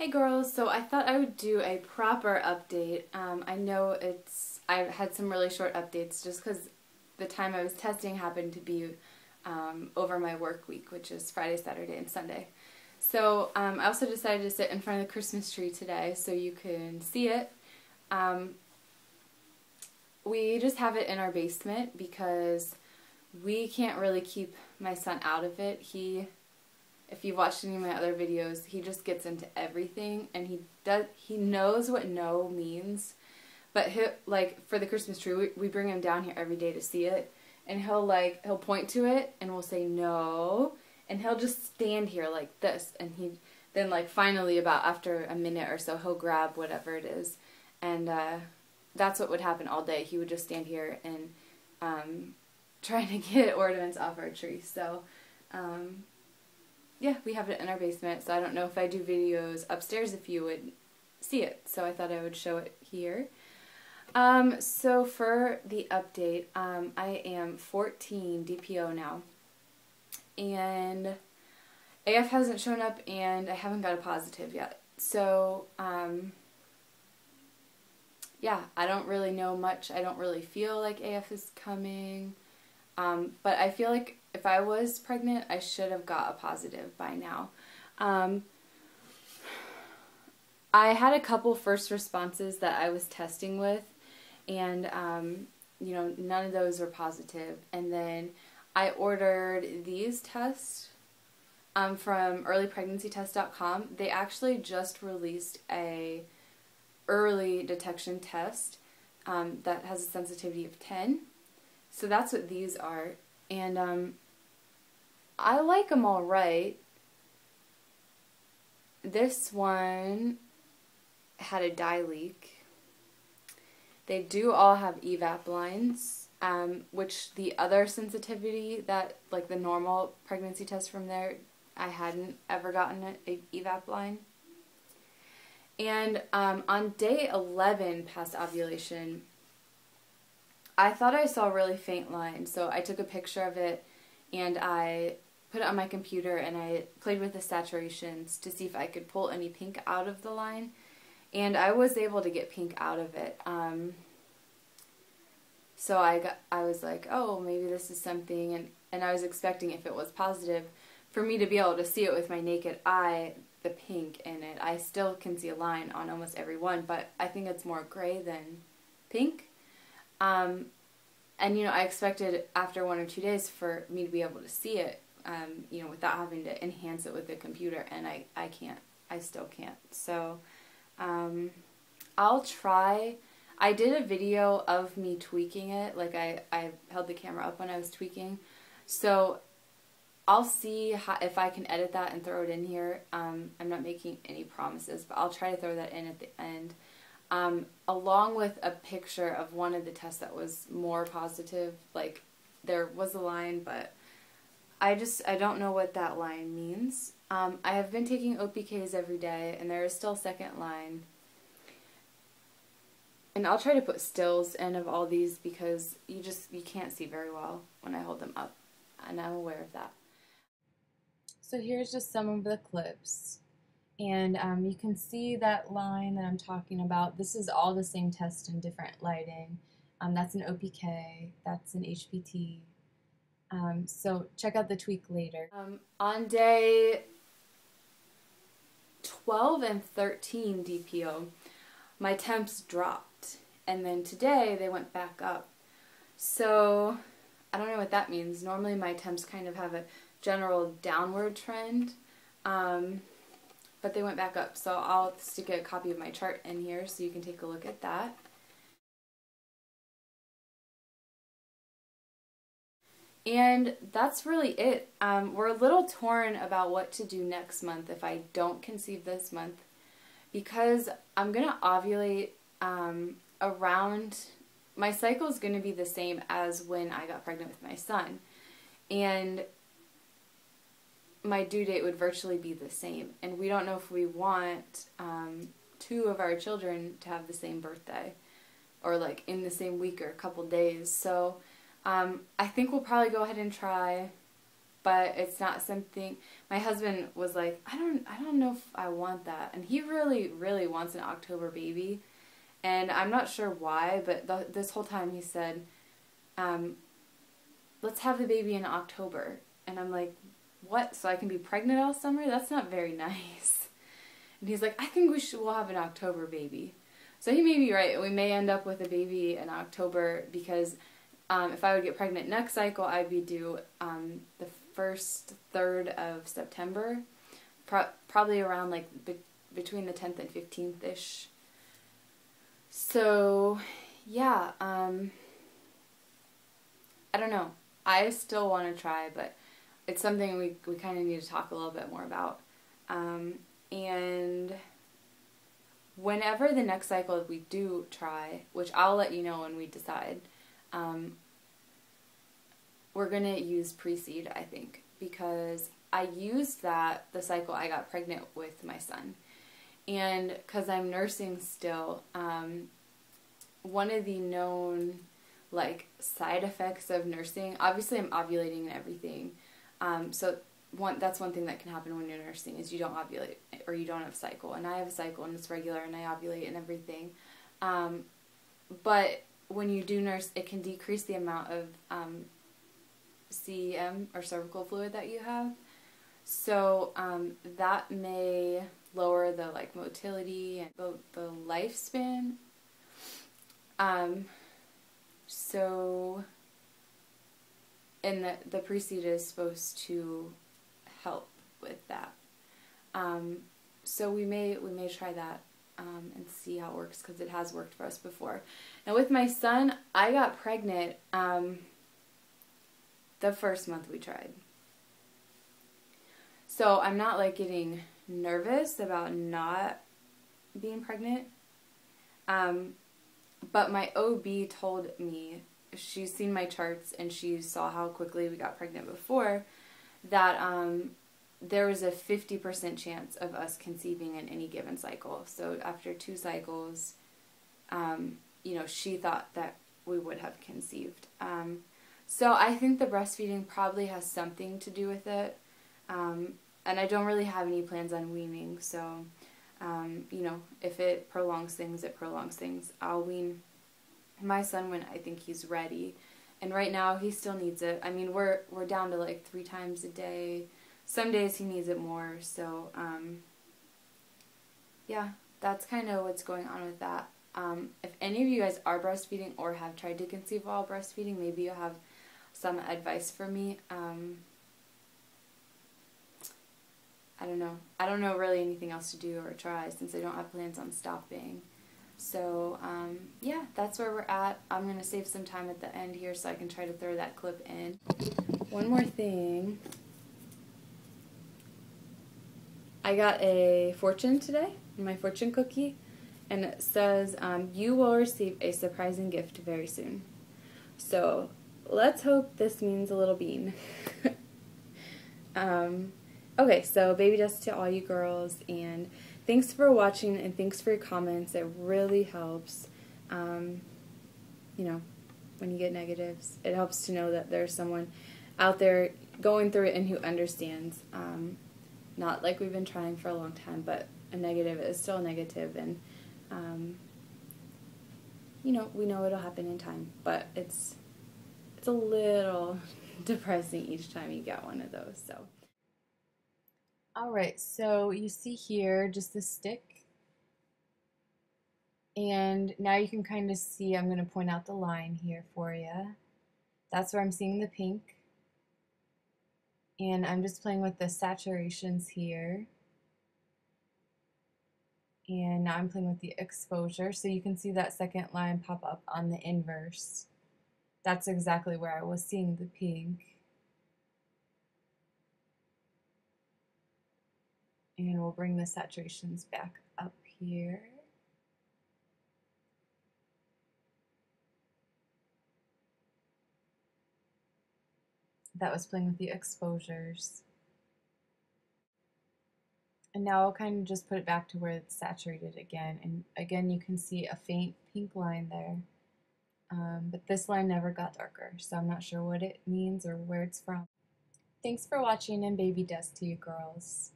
Hey girls, so I thought I would do a proper update. I know I've had some really short updates just because the time I was testing happened to be over my work week, which is Friday, Saturday, and Sunday. So I also decided to sit in front of the Christmas tree today so you can see it. We just have it in our basement because we can't really keep my son out of it. If you've watched any of my other videos, he just gets into everything, and he knows what no means. But for the Christmas tree, we bring him down here every day to see it, and he'll point to it and we'll say no, and he'll just stand here like this, and then finally about after a minute or so he'll grab whatever it is, and that's what would happen all day. He would just stand here and trying to get ornaments off our tree. So yeah, we have it in our basement, so I don't know if I do videos upstairs if you would see it, so I thought I would show it here. So for the update, I am 14 DPO now, and AF hasn't shown up, and I haven't got a positive yet. So, yeah, I don't really know much. I don't really feel like AF is coming, but I feel like if I was pregnant, I should have got a positive by now. I had a couple first responses that I was testing with, and you know, none of those were positive. And then I ordered these tests from earlypregnancytest.com. They actually just released a early detection test that has a sensitivity of 10. So that's what these are. And I like them all right. This one had a dye leak. They do all have evap lines, which the other sensitivity that, like the normal pregnancy test from there, I hadn't ever gotten an evap line. And on day 11 past ovulation, I thought I saw a really faint line, so I took a picture of it and I put it on my computer and I played with the saturations to see if I could pull any pink out of the line, and I was able to get pink out of it. So I was like, oh, maybe this is something, and I was expecting, if it was positive, for me to be able to see it with my naked eye, the pink in it. I still can see a line on almost every one, but I think it's more gray than pink. And you know, I expected after 1 or 2 days for me to be able to see it, you know, without having to enhance it with the computer, and I can't. I still can't. So I'll try. I did a video of me tweaking it, like I held the camera up when I was tweaking, so I'll see if I can edit that and throw it in here. I'm not making any promises, but I'll try to throw that in at the end. Along with a picture of one of the tests that was more positive. Like, there was a line, but I don't know what that line means. I have been taking OPKs every day, and there is still a second line. And I'll try to put stills in of all these because you can't see very well when I hold them up, and I'm aware of that. So here's just some of the clips. And you can see that line that I'm talking about. This is all the same test in different lighting. That's an OPK, that's an HPT. So check out the tweak later. On day 12 and 13 DPO, my temps dropped. And then today they went back up. So I don't know what that means. Normally my temps kind of have a general downward trend. But they went back up, so I'll stick a copy of my chart in here so you can take a look at that. And that's really it. We're a little torn about what to do next month if I don't conceive this month, because I'm going to ovulate around, my cycle is going to be the same as when I got pregnant with my son. And my due date would virtually be the same, and we don't know if we want 2 of our children to have the same birthday, or like in the same week or a couple days. So I think we'll probably go ahead and try but it's not something. My husband was like, I don't know if I want that, and he really, really wants an October baby, and I'm not sure why, but this whole time he said, let's have the baby in October, and I'm like, what? So I can be pregnant all summer? That's not very nice. And he's like, I think we'll have an October baby. So he may be right. We may end up with a baby in October because if I would get pregnant next cycle, I'd be due the first third of September, probably around like between the 10th and 15th-ish. So, yeah, I don't know. I still want to try, but it's something we kind of need to talk a little bit more about. And whenever the next cycle we do try, which I'll let you know when we decide, we're going to use pre-seed, I think, because I used that the cycle I got pregnant with my son. And because I'm nursing still, one of the known like side effects of nursing, obviously I'm ovulating and everything, so that's one thing that can happen when you're nursing is you don't ovulate or you don't have a cycle, and I have a cycle and it's regular and I ovulate and everything, but when you do nurse, it can decrease the amount of CEM or cervical fluid that you have, so that may lower the like motility and the lifespan. So, and the pre-seed is supposed to help with that. So we may try that and see how it works, because it has worked for us before. Now with my son, I got pregnant the first month we tried. So I'm not like getting nervous about not being pregnant. But my OB told me, she's seen my charts and she saw how quickly we got pregnant before, that there was a 50% chance of us conceiving in any given cycle. So after 2 cycles, you know, she thought that we would have conceived. So I think the breastfeeding probably has something to do with it. And I don't really have any plans on weaning, so you know, if it prolongs things, it prolongs things. I'll wean my son when I think he's ready. And right now, he still needs it. I mean, we're down to like 3 times a day. Some days he needs it more. So, yeah, that's kind of what's going on with that. If any of you guys are breastfeeding or have tried to conceive while breastfeeding, maybe you'll have some advice for me. I don't know. I don't know really anything else to do or try since I don't have plans on stopping. So, yeah, that's where we're at. I'm going to save some time at the end here so I can try to throw that clip in. One more thing. I got a fortune today, my fortune cookie, and it says, you will receive a surprising gift very soon. So, let's hope this means a little bean. Okay, so baby dust to all you girls, and thanks for watching, and thanks for your comments. It really helps, you know, when you get negatives. It helps to know that there's someone out there going through it and who understands. Not like we've been trying for a long time, but a negative is still a negative, and, you know, we know it'll happen in time, but it's a little depressing each time you get one of those, so. Alright, so you see here just the stick, and now you can kind of see, I'm going to point out the line here for you. That's where I'm seeing the pink, and I'm just playing with the saturations here, and now I'm playing with the exposure, so you can see that second line pop up on the inverse. That's exactly where I was seeing the pink. And we'll bring the saturations back up here. That was playing with the exposures. And now I'll kind of just put it back to where it's saturated again. And again, you can see a faint pink line there. But this line never got darker, so I'm not sure what it means or where it's from. Thanks for watching, and baby dust to you girls.